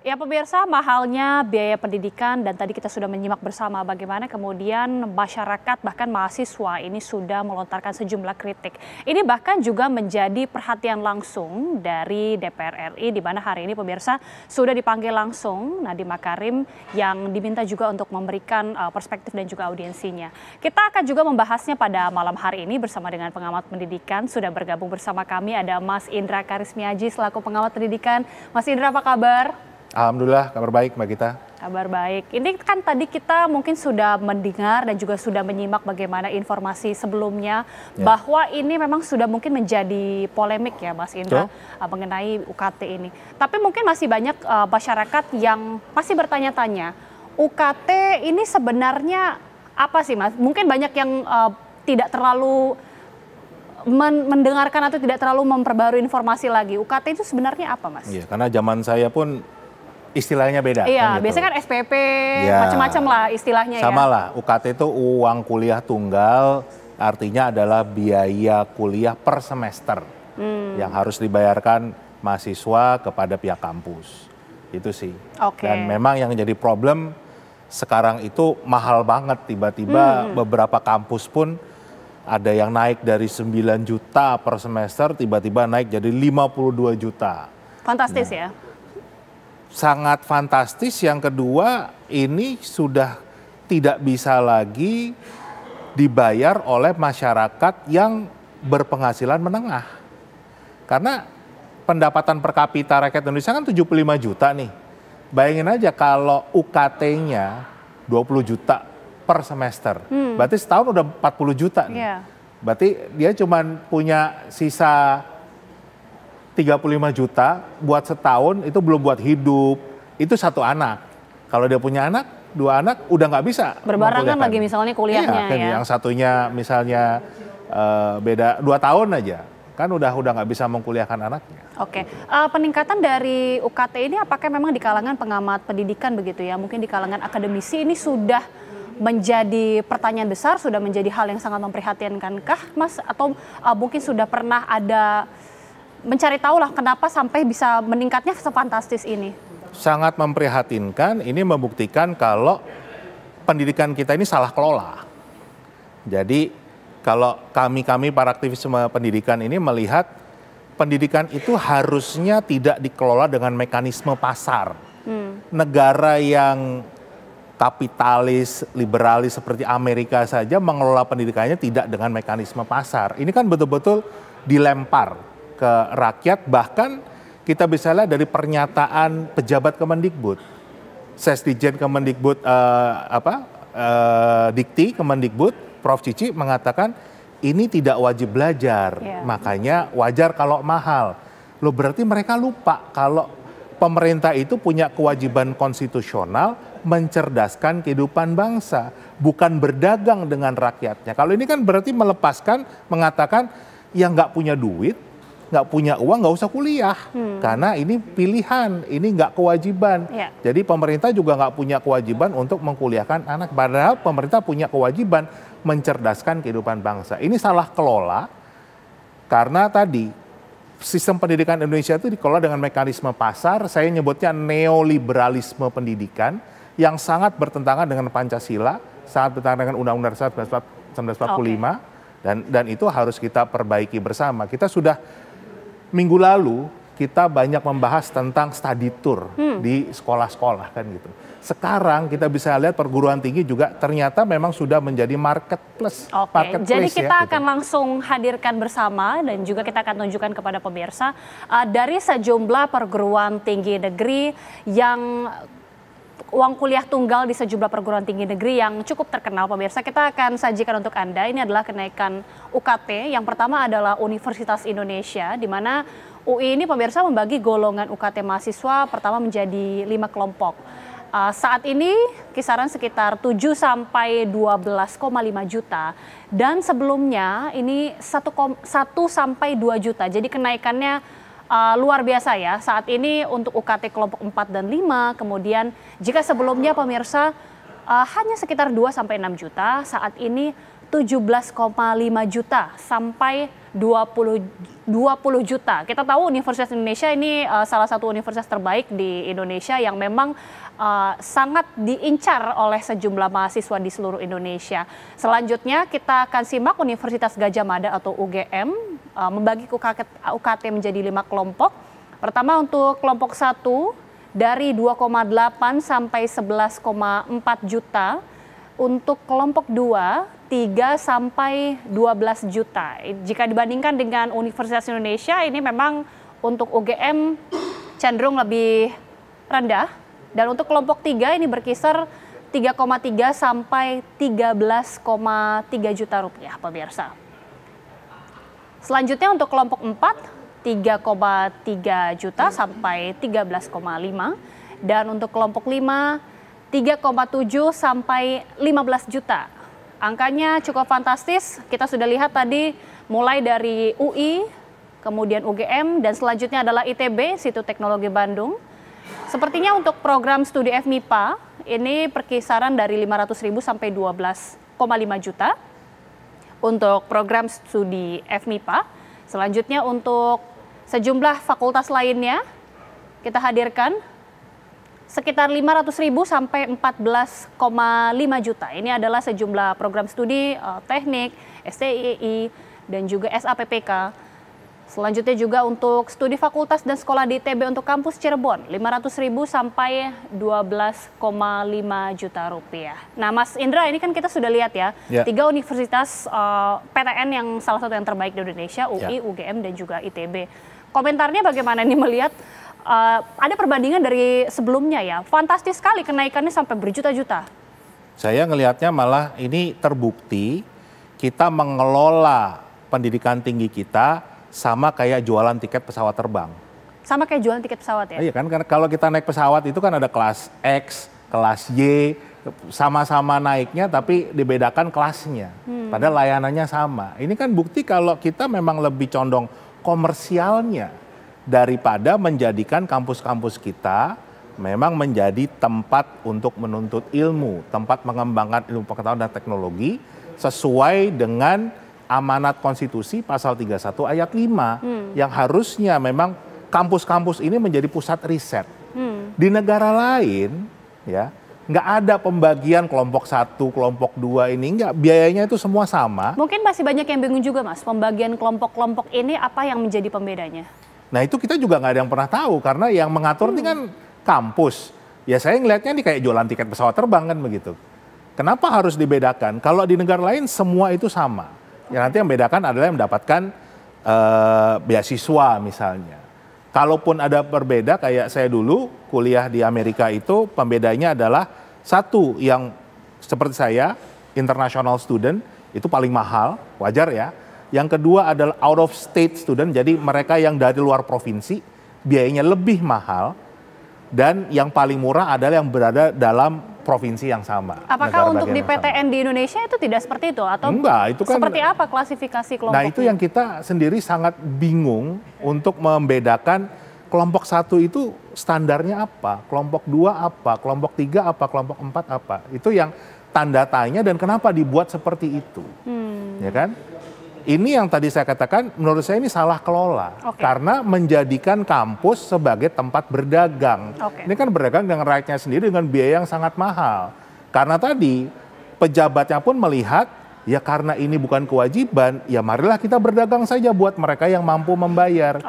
Ya pemirsa, mahalnya biaya pendidikan dan tadi kita sudah menyimak bersama bagaimana kemudian masyarakat bahkan mahasiswa ini sudah melontarkan sejumlah kritik. Ini bahkan juga menjadi perhatian langsung dari DPR RI di mana hari ini pemirsa sudah dipanggil langsung Nadiem Makarim yang diminta juga untuk memberikan perspektif dan juga audiensinya. Kita akan juga membahasnya pada malam hari ini bersama dengan pengamat pendidikan. Sudah bergabung bersama kami ada Mas Indra Karismiaji selaku pengamat pendidikan. Mas Indra, apa kabar? Alhamdulillah, kabar baik Mbak Gita. Kabar baik. Ini kan tadi kita mungkin sudah mendengar dan juga sudah menyimak bagaimana informasi sebelumnya bahwa ini memang sudah mungkin menjadi polemik ya Mas Indra mengenai UKT ini. Tapi mungkin masih banyak masyarakat yang masih bertanya-tanya, UKT ini sebenarnya apa sih Mas? Mungkin banyak yang tidak terlalu mendengarkan atau tidak terlalu memperbarui informasi lagi. UKT itu sebenarnya apa Mas? Iya, karena zaman saya pun istilahnya beda. Iya, kan gitu. biasanya kan SPP, macam-macam lah istilahnya ya. Sama lah, UKT itu uang kuliah tunggal, artinya adalah biaya kuliah per semester yang harus dibayarkan mahasiswa kepada pihak kampus. Itu sih. Dan memang yang jadi problem sekarang itu mahal banget, tiba-tiba beberapa kampus pun ada yang naik dari 9 juta per semester, tiba-tiba naik jadi 52 juta. Fantastis ya? Sangat fantastis. Yang kedua, ini sudah tidak bisa lagi dibayar oleh masyarakat yang berpenghasilan menengah. Karena pendapatan per kapita rakyat Indonesia kan 75 juta nih. Bayangin aja kalau UKT-nya 20 juta per semester. Berarti setahun udah 40 juta nih. Berarti dia cuma punya sisa 35 juta buat setahun, itu belum buat hidup, itu satu anak. Kalau dia punya anak, 2 anak udah nggak bisa. Berbarengan lagi misalnya kuliahnya ya. Yang satunya misalnya beda 2 tahun aja, kan udah nggak bisa mengkuliahkan anaknya. Peningkatan dari UKT ini apakah memang di kalangan pengamat pendidikan begitu ya, mungkin di kalangan akademisi ini sudah menjadi pertanyaan besar, sudah menjadi hal yang sangat memprihatinkankah Mas? Atau mungkin sudah pernah ada mencari tahu lah kenapa sampai bisa meningkatnya sefantastis ini? Sangat memprihatinkan, ini membuktikan kalau pendidikan kita ini salah kelola. Jadi kalau kami para aktivisme pendidikan ini melihat pendidikan itu harusnya tidak dikelola dengan mekanisme pasar. Negara yang kapitalis, liberalis seperti Amerika saja mengelola pendidikannya tidak dengan mekanisme pasar. Ini kan betul-betul dilempar ke rakyat, bahkan kita bisa lihat dari pernyataan pejabat Kemendikbud, Sesdijen Kemendikbud Dikti Kemendikbud, Prof. Cici mengatakan ini tidak wajib belajar, makanya wajar kalau mahal. Loh, berarti mereka lupa kalau pemerintah itu punya kewajiban konstitusional mencerdaskan kehidupan bangsa, bukan berdagang dengan rakyatnya. Kalau ini kan berarti melepaskan, mengatakan yang nggak punya duit, nggak punya uang, nggak usah kuliah. Karena ini pilihan, ini nggak kewajiban. Jadi pemerintah juga nggak punya kewajiban untuk mengkuliahkan anak. Padahal pemerintah punya kewajiban mencerdaskan kehidupan bangsa. Ini salah kelola karena tadi sistem pendidikan Indonesia itu dikelola dengan mekanisme pasar. Saya nyebutnya neoliberalisme pendidikan yang sangat bertentangan dengan Pancasila, sangat bertentangan dengan Undang-Undang Dasar 1945. Dan itu harus kita perbaiki bersama. Kita sudah minggu lalu kita banyak membahas tentang study tour di sekolah-sekolah kan gitu. Sekarang kita bisa lihat perguruan tinggi juga ternyata memang sudah menjadi marketplace. Jadi kita akan langsung hadirkan bersama dan juga kita akan tunjukkan kepada pemirsa dari sejumlah perguruan tinggi negeri yang uang kuliah tunggal di sejumlah perguruan tinggi negeri yang cukup terkenal pemirsa. Kita akan sajikan untuk Anda, ini adalah kenaikan UKT. Yang pertama adalah Universitas Indonesia, di mana UI ini pemirsa membagi golongan UKT mahasiswa pertama menjadi 5 kelompok. Saat ini kisaran sekitar 7 sampai 12,5 juta dan sebelumnya ini 1 sampai 2 juta. Jadi kenaikannya luar biasa ya. Saat ini untuk UKT kelompok 4 dan 5, kemudian jika sebelumnya pemirsa hanya sekitar 2 sampai 6 juta, saat ini 17,5 juta sampai 20 juta. Kita tahu Universitas Indonesia ini salah satu universitas terbaik di Indonesia yang memang sangat diincar oleh sejumlah mahasiswa di seluruh Indonesia. Selanjutnya kita akan simak Universitas Gadjah Mada atau UGM membagi UKT menjadi 5 kelompok. Pertama untuk kelompok 1 dari 2,8 sampai 11,4 juta. Untuk kelompok 2, 3 sampai 12 juta. Jika dibandingkan dengan Universitas Indonesia, ini memang untuk UGM cenderung lebih rendah. Dan untuk kelompok 3 ini berkisar 3,3 sampai 13,3 juta rupiah, pemirsa. Selanjutnya untuk kelompok 4, 3,3 juta sampai 13,5. Dan untuk kelompok 5, 3,7 sampai 15 juta. Angkanya cukup fantastis, kita sudah lihat tadi mulai dari UI, kemudian UGM, dan selanjutnya adalah ITB, Institut Teknologi Bandung. Sepertinya untuk program studi FMIPA, ini perkisaran dari 500.000 sampai 12,5 juta. Untuk program studi FMIPA, selanjutnya untuk sejumlah fakultas lainnya, kita hadirkan sekitar 500.000 sampai 14,5 juta. Ini adalah sejumlah program studi teknik, STII, dan juga SAPPK. Selanjutnya juga untuk studi fakultas dan sekolah di ITB untuk kampus Cirebon, 500.000 sampai 12,5 juta rupiah. Nah Mas Indra, ini kan kita sudah lihat ya, 3 universitas PTN yang salah satu yang terbaik di Indonesia, UI, UGM, dan juga ITB. Komentarnya bagaimana nih melihat ada perbandingan dari sebelumnya ya, fantastis sekali kenaikannya sampai berjuta-juta. Saya ngelihatnya malah ini terbukti kita mengelola pendidikan tinggi kita sama kayak jualan tiket pesawat terbang. Sama kayak jualan tiket pesawat ya? Iya kan, karena kalau kita naik pesawat itu kan ada kelas X, kelas Y, sama-sama naiknya tapi dibedakan kelasnya. Padahal layanannya sama. Ini kan bukti kalau kita memang lebih condong komersialnya daripada menjadikan kampus-kampus kita memang menjadi tempat untuk menuntut ilmu, tempat mengembangkan ilmu pengetahuan dan teknologi sesuai dengan amanat konstitusi pasal 31 ayat 5 yang harusnya memang kampus-kampus ini menjadi pusat riset. Di negara lain ya nggak ada pembagian kelompok 1, kelompok 2 ini, nggak, biayanya itu semua sama. Mungkin masih banyak yang bingung juga Mas, pembagian kelompok-kelompok ini apa yang menjadi pembedanya? Nah itu kita juga nggak ada yang pernah tahu karena yang mengatur ini kan kampus. Ya saya ngelihatnya ini kayak jualan tiket pesawat terbang kan begitu. Kenapa harus dibedakan? Kalau di negara lain semua itu sama. Ya nanti yang membedakan adalah yang mendapatkan beasiswa misalnya. Kalaupun ada berbeda kayak saya dulu kuliah di Amerika itu pembedanya adalah satu yang seperti saya international student itu paling mahal, wajar ya. Yang kedua adalah out of state student, jadi mereka yang dari luar provinsi biayanya lebih mahal. Dan yang paling murah adalah yang berada dalam provinsi yang sama. Apakah untuk di PTN di Indonesia itu tidak seperti itu? Atau enggak, itu kan, seperti apa klasifikasi kelompoknya? Nah itu yang kita sendiri sangat bingung untuk membedakan kelompok 1 itu standarnya apa, kelompok 2 apa, kelompok 3 apa, kelompok 4 apa. Itu yang tanda tanya dan kenapa dibuat seperti itu. Ya kan? Ini yang tadi saya katakan menurut saya ini salah kelola. Karena menjadikan kampus sebagai tempat berdagang. Ini kan berdagang dengan rakyatnya sendiri dengan biaya yang sangat mahal. Karena tadi pejabatnya pun melihat ya karena ini bukan kewajiban, ya marilah kita berdagang saja buat mereka yang mampu membayar.